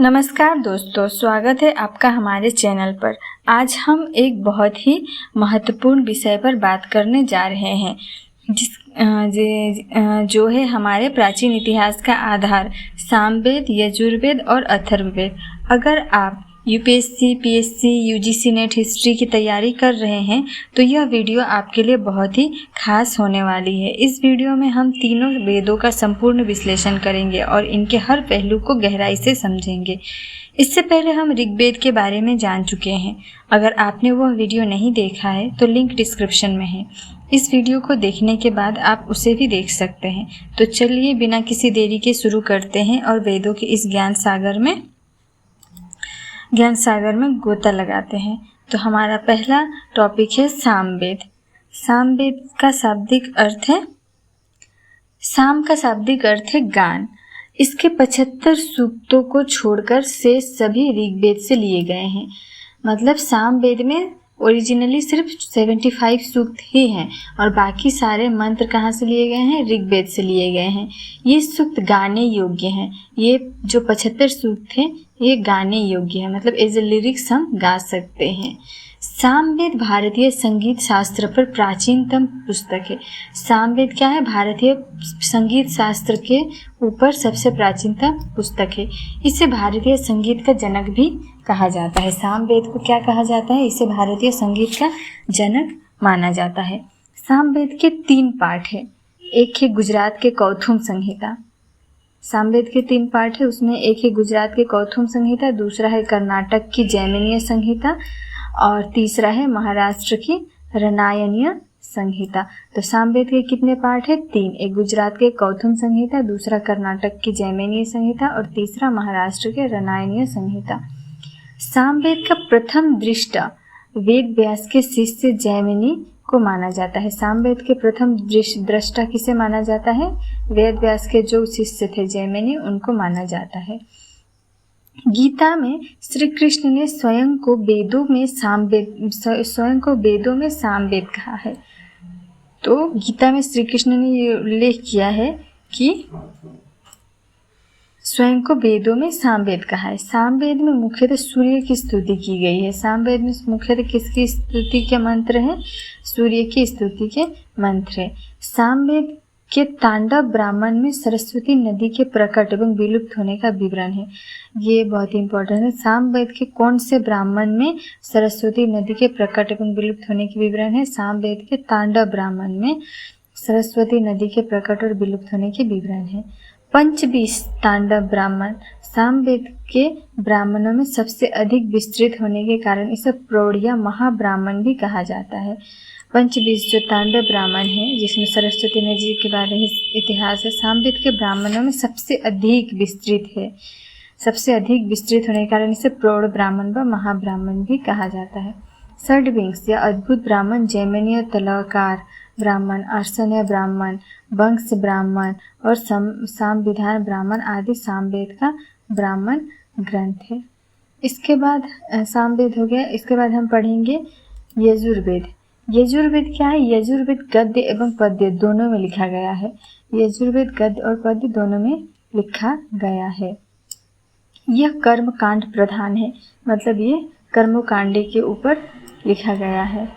नमस्कार दोस्तों, स्वागत है आपका हमारे चैनल पर। आज हम एक बहुत ही महत्वपूर्ण विषय पर बात करने जा रहे हैं जो है हमारे प्राचीन इतिहास का आधार सामवेद, यजुर्वेद और अथर्ववेद। अगर आप UPSC, PSC, UGC net history की तैयारी कर रहे हैं तो यह वीडियो आपके लिए बहुत ही खास होने वाली है। इस वीडियो में हम तीनों वेदों का संपूर्ण विश्लेषण करेंगे और इनके हर पहलू को गहराई से समझेंगे। इससे पहले हम ऋग्वेद के बारे में जान चुके हैं। अगर आपने वह वीडियो नहीं देखा है तो लिंक डिस्क्रिप्शन में है। इस वीडियो को देखने के बाद आप उसे भी देख सकते हैं। तो चलिए बिना किसी देरी के शुरू करते हैं और वेदों के इस ज्ञान सागर में गोता लगाते हैं। तो हमारा पहला टॉपिक है सामवेद। सामवेद का शाब्दिक अर्थ है साम का शाब्दिक अर्थ है गान। इसके 75 सूक्तों को छोड़कर शेष सभी ऋग्वेद से लिए गए हैं। मतलब सामवेद में ओरिजिनली सिर्फ 75 सूक्त ही हैं और बाकी सारे मंत्र कहाँ से लिए गए हैं? ऋग्वेद से लिए गए हैं। ये सूक्त गाने योग्य हैं। ये जो 75 सूक्त हैं ये गाने योग्य है, मतलब एज ए लिरिक्स हम गा सकते हैं। सामवेद भारतीय संगीत शास्त्र पर प्राचीनतम पुस्तक है। सामवेद क्या है? भारतीय संगीत शास्त्र के ऊपर सबसे प्राचीनतम पुस्तक है। इसे भारतीय संगीत का जनक भी कहा जाता है। सामवेद को क्या कहा जाता है? इसे भारतीय संगीत का जनक माना जाता है। सामवेद के 3 पाठ है। एक है गुजरात के कौथुम संहिता। सामवेद के 3 पाठ है, उसमें एक है गुजरात के कौथुम संहिता, दूसरा है कर्नाटक की जैमिनीय संहिता और तीसरा है महाराष्ट्र की रनायनीय संहिता। तो सामवेद के कितने पाठ है? 3। एक गुजरात के कौथुम संहिता, दूसरा कर्नाटक की जैमिनीय संहिता और तीसरा महाराष्ट्र के रनायनीय संहिता। सामवेद का प्रथम दृष्टा वेद व्यास के शिष्य जैमिनी को माना जाता है। सामवेद के प्रथम दृष्टा किसे माना जाता है? वेद व्यास के जो शिष्य थे जैमिनी, उनको माना जाता है। गीता में श्री कृष्ण ने स्वयं को वेदों में सामवेद कहा है। तो गीता में श्री कृष्ण ने ये उल्लेख किया है कि स्वयं को वेदों में सामवेद कहा है। सामवेद में मुख्यतः सूर्य की स्तुति की गई है। सामवेद में मुख्यतः किसकी स्तुति के मंत्र हैं? सूर्य की स्तुति के मंत्र है। सामवेद के तांडव ब्राह्मण में सरस्वती नदी के प्रकट एवं विलुप्त होने का विवरण है। ये बहुत ही इंपॉर्टेंट है। सामवेद के कौन से ब्राह्मण में सरस्वती नदी के प्रकट एवं विलुप्त होने के विवरण है? सामवेद के तांडव ब्राह्मण में सरस्वती नदी के प्रकट और विलुप्त होने के विवरण है। 25 तांडव ब्राह्मण सामवेद के ब्राह्मणों में सबसे अधिक विस्तृत होने के कारण इसे प्रौढ़ महाब्राह्मण भी कहा जाता है। 25 जो तांडव ब्राह्मण है, जिसमें सरस्वती नदी के बारे में इतिहास है, सामवेद के ब्राह्मणों में सबसे अधिक विस्तृत है। सबसे अधिक विस्तृत होने के कारण इसे प्रौढ़ ब्राह्मण व महाब्राह्मण भी कहा जाता है। षड्विंश या अद्भुत ब्राह्मण जैमिनीय तलकार ब्राह्मण, अर्शनीय ब्राह्मण, वंश ब्राह्मण और सामविधान ब्राह्मण आदि सामवेद का ब्राह्मण ग्रंथ है। इसके बाद सामवेद हो गया। इसके बाद हम पढ़ेंगे यजुर्वेद। यजुर्वेद क्या है? यजुर्वेद गद्य एवं पद्य दोनों में लिखा गया है। यजुर्वेद गद्य और पद्य दोनों में लिखा गया है। यह कर्म कांड प्रधान है, मतलब ये कर्मकांड के ऊपर लिखा गया है।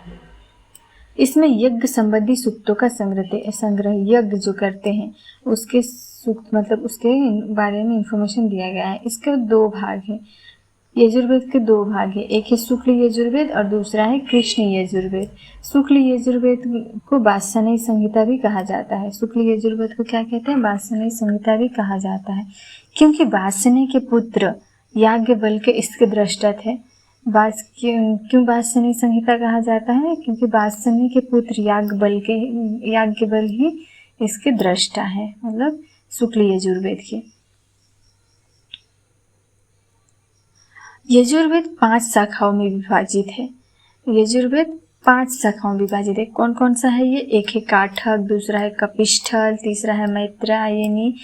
इसमें यज्ञ संबंधी सूक्तों का संग्रह यज्ञ जो करते हैं उसके सूक्त, मतलब उसके बारे में इंफॉर्मेशन दिया गया है। इसके 2 भाग हैं। यजुर्वेद के 2 भाग हैं। एक है शुक्ल यजुर्वेद और दूसरा है कृष्ण यजुर्वेद। शुक्ल यजुर्वेद को वात्स्यायनी संहिता भी कहा जाता है। शुक्ल यजुर्वेद को क्या कहते हैं? वात्स्यायनी संहिता भी कहा जाता है, क्योंकि वात्स्यायनी के पुत्र याज्ञवल्क्य इसके दृष्टा थे। क्यों वात्स्यायनी संहिता कहा जाता है? क्योंकि वात्स्यायनी के पुत्र याज्ञवल्क्य ही इसके दृष्टा है, मतलब शुक्ल यजुर्वेद के। यजुर्वेद 5 शाखाओं में विभाजित है। यजुर्वेद 5 शाखाओं में विभाजित है। कौन कौन सा है ये? एक है काठक, दूसरा है कपिष्ठल, तीसरा है मैत्रायनी,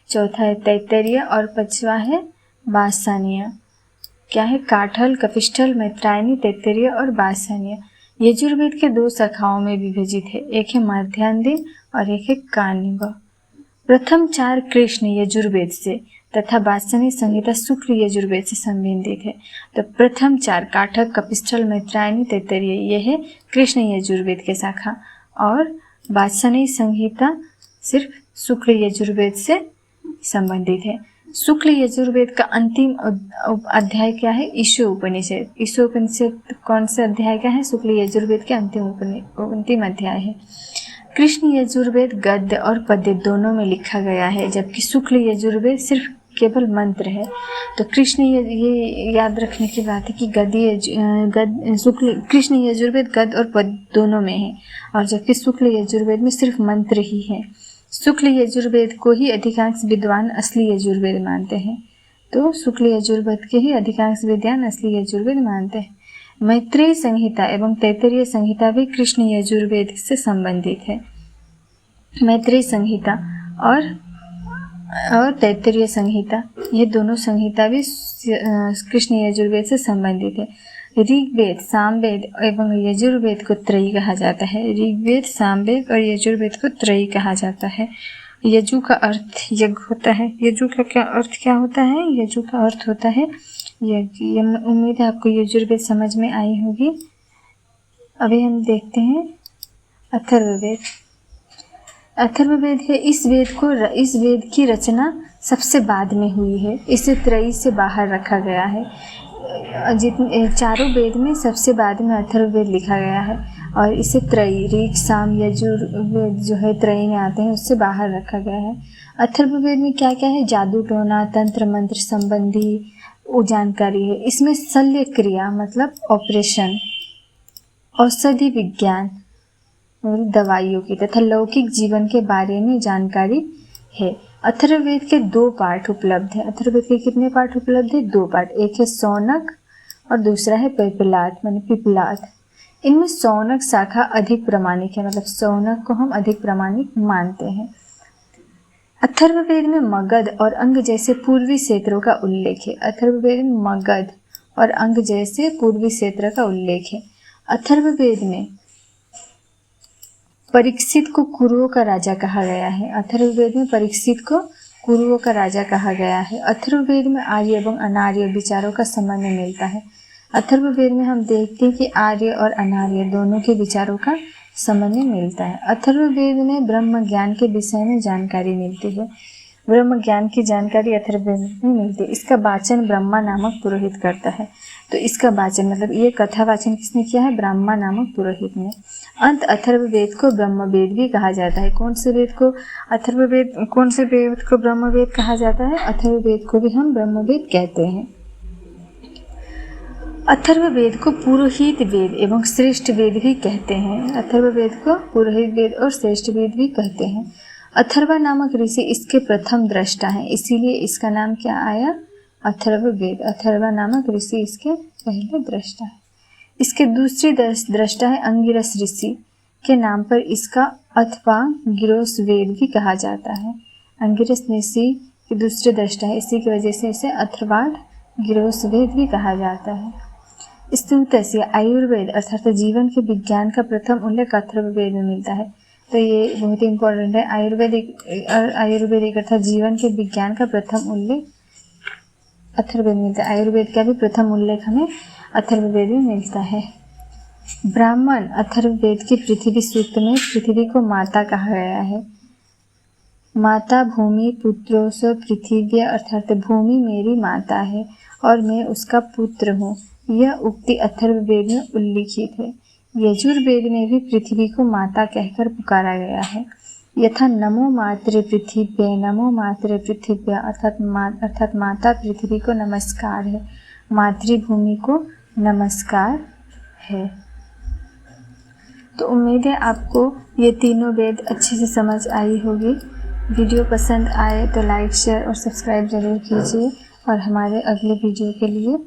चौथा है तैत्तिरीय और 5वां है वात्स्यायनीय। क्या है? काठल, कपिष्ठल, मैत्रायनी, तैत्तिरीय और वात्स्यायनीय। यजुर्वेद के 2 शाखाओं में विभाजित है। एक है मध्यान्ह दिन और एक है कानिव। प्रथम 4 कृष्ण यजुर्वेद से तथा वात्सनिक संहिता शुक्ल यजुर्वेद से संबंधित है। तो प्रथम 4 काठक, कपिस्थल, मैत्रायणी, तैत्तरीय ये है कृष्ण यजुर्वेद के शाखा, और वात्सनिक संहिता सिर्फ शुक्ल यजुर्वेद से संबंधित है। शुक्ल यजुर्वेद का अंतिम अध्याय क्या है? ईशो उपनिषद। ईशो उपनिषद कौन से अध्याय का है? शुक्ल यजुर्वेद के अंतिम अध्याय है। कृष्ण यजुर्वेद गद्य और पद्य दोनों में लिखा गया है, जबकि शुक्ल यजुर्वेद सिर्फ केवल मंत्र है। तो ये याद रखने की बात है कि कृष्ण यजुर्वेद गद्य और पद्य दोनों में है, और जबकि शुक्ल यजुर्वेद में सिर्फ मंत्र ही है। शुक्ल यजुर्वेद को ही अधिकांश विद्वान असली यजुर्वेद मानते हैं। तो शुक्ल यजुर्वेद के ही अधिकांश विद्वान असली यजुर्वेद मानते हैं। मैत्रेय संहिता एवं तैत्तरीय संहिता भी कृष्ण यजुर्वेद से संबंधित है। मैत्रेय संहिता और तैत्तरीय संहिता, ये दोनों संहिता भी कृष्ण यजुर्वेद से संबंधित है। ऋग्वेद, सामवेद एवं यजुर्वेद को त्रयी कहा जाता है। ऋग्वेद, सामवेद और यजुर्वेद को त्रयी कहा जाता है। यजु का अर्थ यज्ञ होता है। यजु का अर्थ क्या होता है? यजु का अर्थ होता है यज्ञ। उम्मीद है आपको यजुर्वेद समझ में आई होगी। अभी हम देखते हैं अथर्ववेद। अथर्ववेद है, इस वेद की रचना सबसे बाद में हुई है। इसे त्रयी से बाहर रखा गया है। जितने चारों वेद में सबसे बाद में अथर्ववेद लिखा गया है, और इसे त्रयी, ऋग, साम, यजुर्वेद जो है त्रयी में आते हैं, उससे बाहर रखा गया है। अथर्ववेद में क्या क्या है? जादू टोना, तंत्र मंत्र संबंधी वो जानकारी है। इसमें शल्य क्रिया मतलब ऑपरेशन, औषधि विज्ञान दवाइयों की, तथा लौकिक जीवन के बारे में जानकारी है। अथर्ववेद के 2 पाठ उपलब्ध है। अथर्ववेद के कितने पाठ उपलब्ध है? 2 पाठ। एक है सौनक और दूसरा है पिपलाद माने पिपलाद। इनमें सौनक शाखा अधिक प्रामाणिक है, मतलब सौनक को हम अधिक प्रामाणिक मानते हैं। अथर्ववेद में मगध और अंग जैसे पूर्वी क्षेत्रों का उल्लेख है। अथर्ववेद में मगध और अंग जैसे पूर्वी क्षेत्र का उल्लेख है। अथर्ववेद में परीक्षित को कुरुओं का राजा कहा गया है। अथर्ववेद में परीक्षित को कुरुओं का राजा कहा गया है। अथर्ववेद में आर्य एवं अनार्य विचारों का समन्वय मिलता है। अथर्ववेद में हम देखते हैं कि आर्य और अनार्य दोनों के विचारों का समन्वय मिलता है। अथर्ववेद में ब्रह्म ज्ञान के विषय में जानकारी मिलती है। ब्रह्म ज्ञान की जानकारी अथर्ववेद में मिलती है। इसका वाचन ब्रह्मा नामक पुरोहित करता है। तो इसका वाचन मतलब ये कथा वाचन किसने किया है? ब्रह्मा नामक पुरोहित ने। अंत अथर्ववेद को ब्रह्मवेद भी कहा जाता है। कौन से वेद को ब्रह्मवेद कहा जाता है? अथर्ववेद को भी हम ब्रह्मवेद कहते हैं। अथर्ववेद को पुरोहित वेद एवं श्रेष्ठ वेद भी कहते हैं। अथर्ववेद को पुरोहित वेद और श्रेष्ठ वेद भी कहते हैं। अथर्वा नामक ऋषि इसके प्रथम दृष्टा हैं, इसीलिए इसका नाम क्या आया? अथर्ववेद। अथर्वा नामक ऋषि इसके पहले दृष्टा है। इसके दूसरी दृष्टा है अंगिरस ऋषि के नाम पर इसका अथवा गिरोस वेद भी कहा जाता है। अंगिरस ऋषि के दूसरे दृष्टा है, इसी की वजह से इसे अथर्वाण गिरोस वेद भी कहा जाता है। स्तुतस्य आयुर्वेद अर्थात जीवन के विज्ञान का प्रथम उल्लेख अथर्ववेद में मिलता है। तो ये बहुत ही इम्पोर्टेंट है। आयुर्वेदिक अर्थात जीवन के विज्ञान का प्रथम उल्लेख अथर्ववेद में मिलता है। आयुर्वेद का भी प्रथम उल्लेख हमें अथर्ववेद में मिलता है। ब्राह्मण अथर्ववेद के पृथ्वी सूक्त में पृथ्वी को माता कहा गया है। माता भूमि पुत्रोस पृथ्वी अर्थात भूमि मेरी माता है और मैं उसका पुत्र हूँ। यह उक्ति अथर्ववेद में उल्लिखित है। यजुर्वेद में भी पृथ्वी को माता कहकर पुकारा गया है। यथा नमो मातृ पृथिव्यै, नमो मातृ पृथिव्या अर्थात माता पृथ्वी को नमस्कार है, मातृभूमि को नमस्कार है। तो उम्मीद है आपको ये तीनों वेद अच्छे से समझ आई होगी। वीडियो पसंद आए तो लाइक, शेयर और सब्सक्राइब ज़रूर कीजिए और हमारे अगले वीडियो के लिए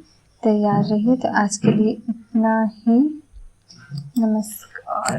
तैयार रहिए। तो आज के लिए इतना ही। नमस्कार।